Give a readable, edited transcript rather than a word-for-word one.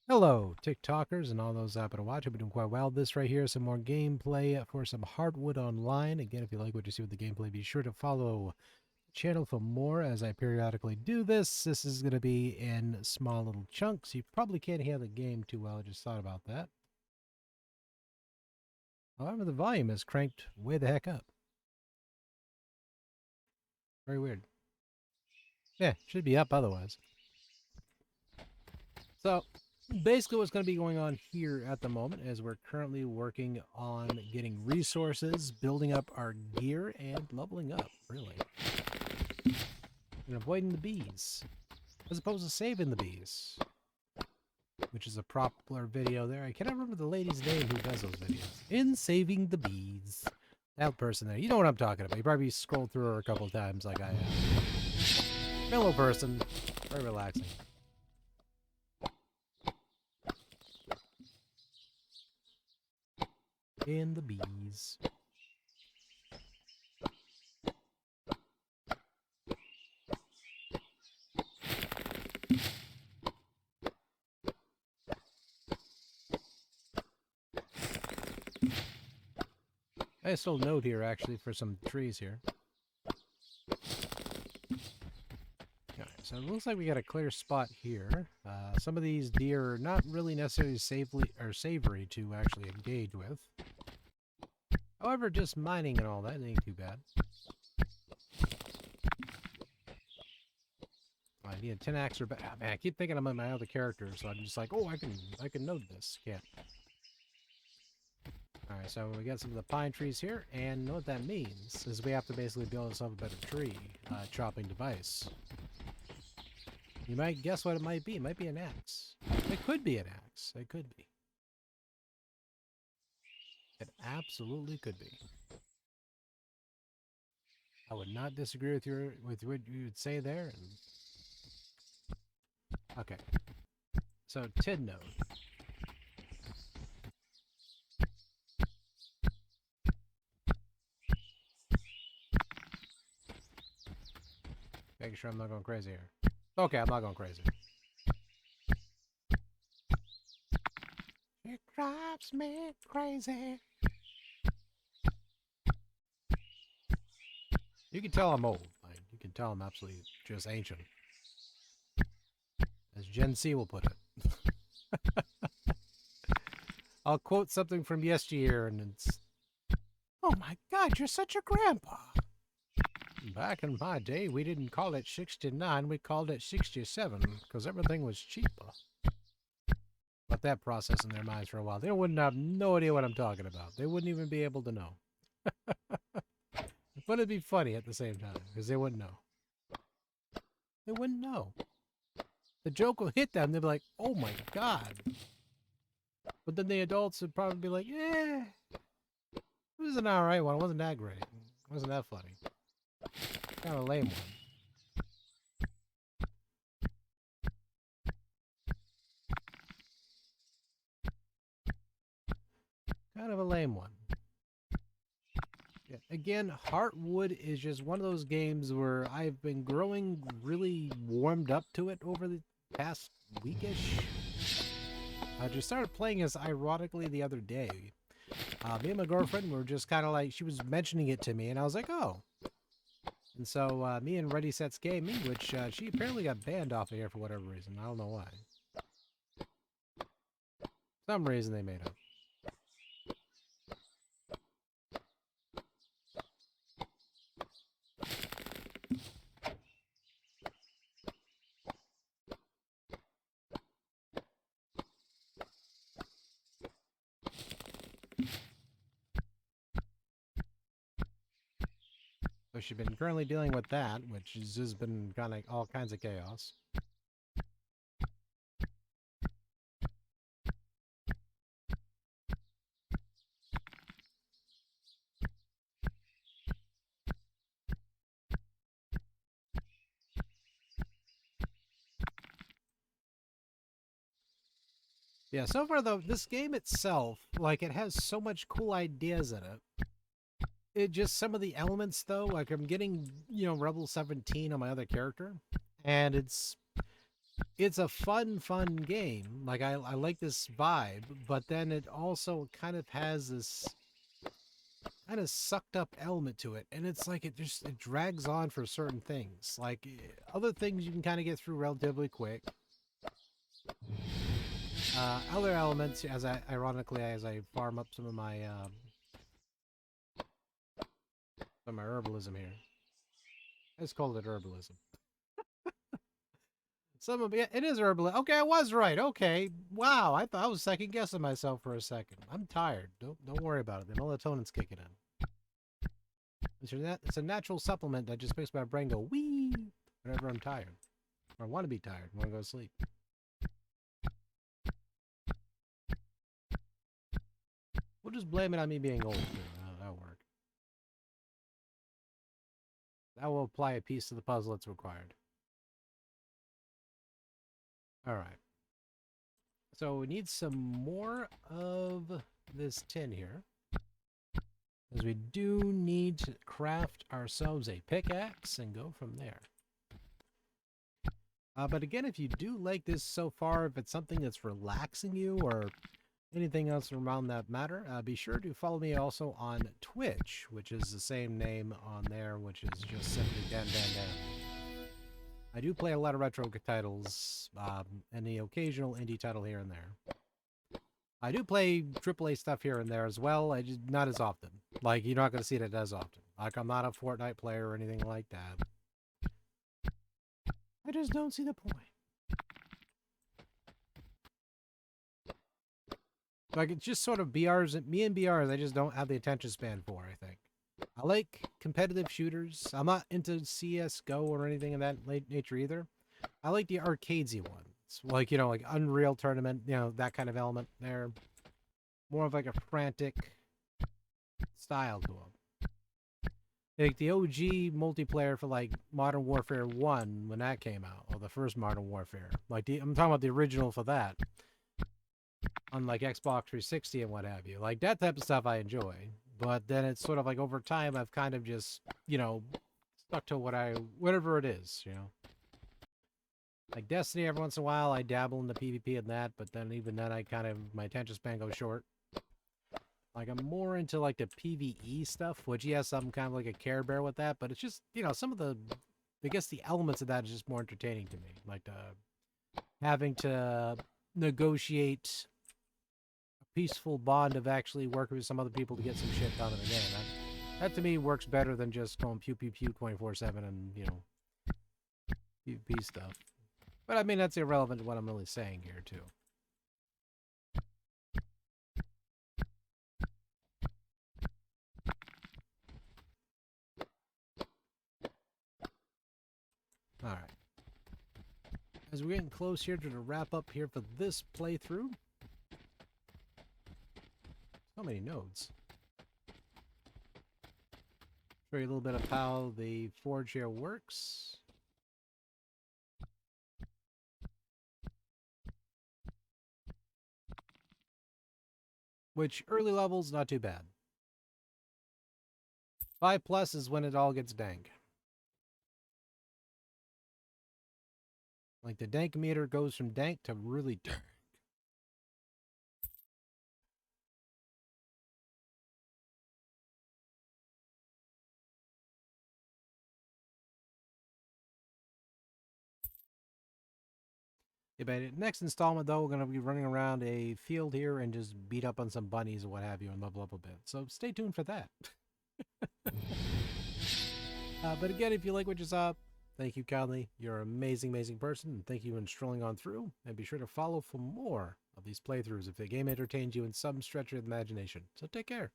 Hello, TikTokers and all those happen to watch. I've been doing quite well. This right here is some more gameplay for some Heartwood Online. Again, if you like what you see with the gameplay, be sure to follow the channel for more as I periodically do this. This is going to be in small little chunks. You probably can't hear the game too well. I just thought about that. However, the volume is cranked way the heck up. Very weird. Yeah, should be up otherwise. So, basically what's going to be going on here at the moment is we're currently working on getting resources, building up our gear, and leveling up, really. And avoiding the bees, as opposed to saving the bees, which is a popular video there. I cannot remember the lady's name who does those videos. In Saving the Bees. That person there. You know what I'm talking about. You probably scrolled through her a couple of times like I have. Mellow person. Very relaxing. And the bees. Nice little note here, actually, for some trees here. Alright, so it looks like we got a clear spot here. Some of these deer are not really necessarily savory to actually engage with. However, just mining and all that ain't too bad. I need a 10 axe or better. Oh, man, I keep thinking I'm on my other character, so I'm just like, oh, I can note this. Yeah. Alright, so we got some of the pine trees here, and what that means is we have to basically build ourselves a better tree chopping device. You might guess what it might be. It might be an axe. It could be an axe. It could be. It absolutely could be. I would not disagree with what you would say there. Okay. So TID node. Making sure I'm not going crazy here. Okay, I'm not going crazy. It drives me crazy. You can tell I'm old. Like, you can tell I'm absolutely just ancient. As Gen Z will put it. I'll quote something from yesteryear and it's, oh my God, you're such a grandpa. Back in my day, we didn't call it 69, we called it 67 because everything was cheaper. Let that process in their minds for a while. They wouldn't have no idea what I'm talking about. They wouldn't even be able to know. But it'd be funny at the same time because they wouldn't know. They wouldn't know. The joke will hit them. They'll be like, oh my God. But then the adults would probably be like, eh, it was an alright one. It wasn't that great. It wasn't that funny. Kind of a lame one. Kind of a lame one. Yeah. Again, Heartwood is just one of those games where I've been growing really warmed up to it over the past weekish. I just started playing this ironically the other day. Me and my girlfriend were just kind of like, she was mentioning it to me, and I was like, oh. And so me and Ready Sets Gaming, which she apparently got banned off of here for whatever reason. I don't know why. Some reason they made up. So she's been currently dealing with that, which has just been kind of all kinds of chaos. Yeah, so far though, this game itself, like, it has so much cool ideas in it. It just, some of the elements though, like I'm getting, Rebel 17 on my other character, and it's it's a fun game. Like I like this vibe, but then it also kind of has this kind of sucked up element to it, and it's like it drags on for certain things. Like other things you can kind of get through relatively quick. Other elements, ironically as I farm up some of my herbalism here. Let's call it herbalism. Some of it is herbalism. Okay, I was right. Okay, wow. I thought I was second guessing myself for a second. I'm tired. Don't worry about it. The melatonin's kicking in. It's a natural supplement that just makes my brain go wee whenever I'm tired, or I want to be tired. I want to go to sleep. We'll just blame it on me being old. That'll work. That will apply a piece to the puzzle that's required. All right. So we need some more of this tin here, because we do need to craft ourselves a pickaxe and go from there. But again, if you do like this so far, if it's something that's relaxing you or anything else around that matter, be sure to follow me also on Twitch, which is the same name on there, which is just simply Dan. I do play a lot of retro titles, and the occasional indie title here and there. I do play AAA stuff here and there as well. I just not as often. Like, you're not going to see it as often. Like, I'm not a Fortnite player or anything like that. I just don't see the point. Like, it's just sort of BRs. Me and BRs, I just don't have the attention span for, I think. I like competitive shooters. I'm not into CSGO or anything of that nature either. I like the arcadesy ones. Like, you know, like Unreal Tournament, you know, that kind of element there. More of like a frantic style to them. Like the OG multiplayer for like Modern Warfare 1 when that came out, or the first Modern Warfare. Like I'm talking about the original for that. On like Xbox 360 and what have you. Like that type of stuff I enjoy. But then it's sort of like over time I've kind of just, you know, stuck to whatever it is, you know. Like Destiny, every once in a while I dabble in the PvP and that, but then even then my attention span goes short. Like I'm more into like the PvE stuff, which yes, I'm kind of like a Care Bear with that, but it's just, you know, some of the, I guess the elements of that is just more entertaining to me. Like having to negotiate a peaceful bond of actually working with some other people to get some shit done in the game. That to me works better than just going pew pew pew 24/7 and, you know, PvP stuff. But I mean, that's irrelevant to what I'm really saying here, too. Alright. As we're getting close here to the wrap up here for this playthrough. So many nodes. Show you a little bit of how the forge here works. Which, early levels, not too bad. 5+ is when it all gets dank. Like, the dank meter goes from dank to really dank. Yeah, but next installment, though, we're going to be running around a field here and just beat up on some bunnies or what have you and level up a bit. So stay tuned for that. But again, if you like what you saw, thank you kindly. You're an amazing, amazing person. And thank you for strolling on through. And be sure to follow for more of these playthroughs if the game entertains you in some stretch of the imagination. So take care.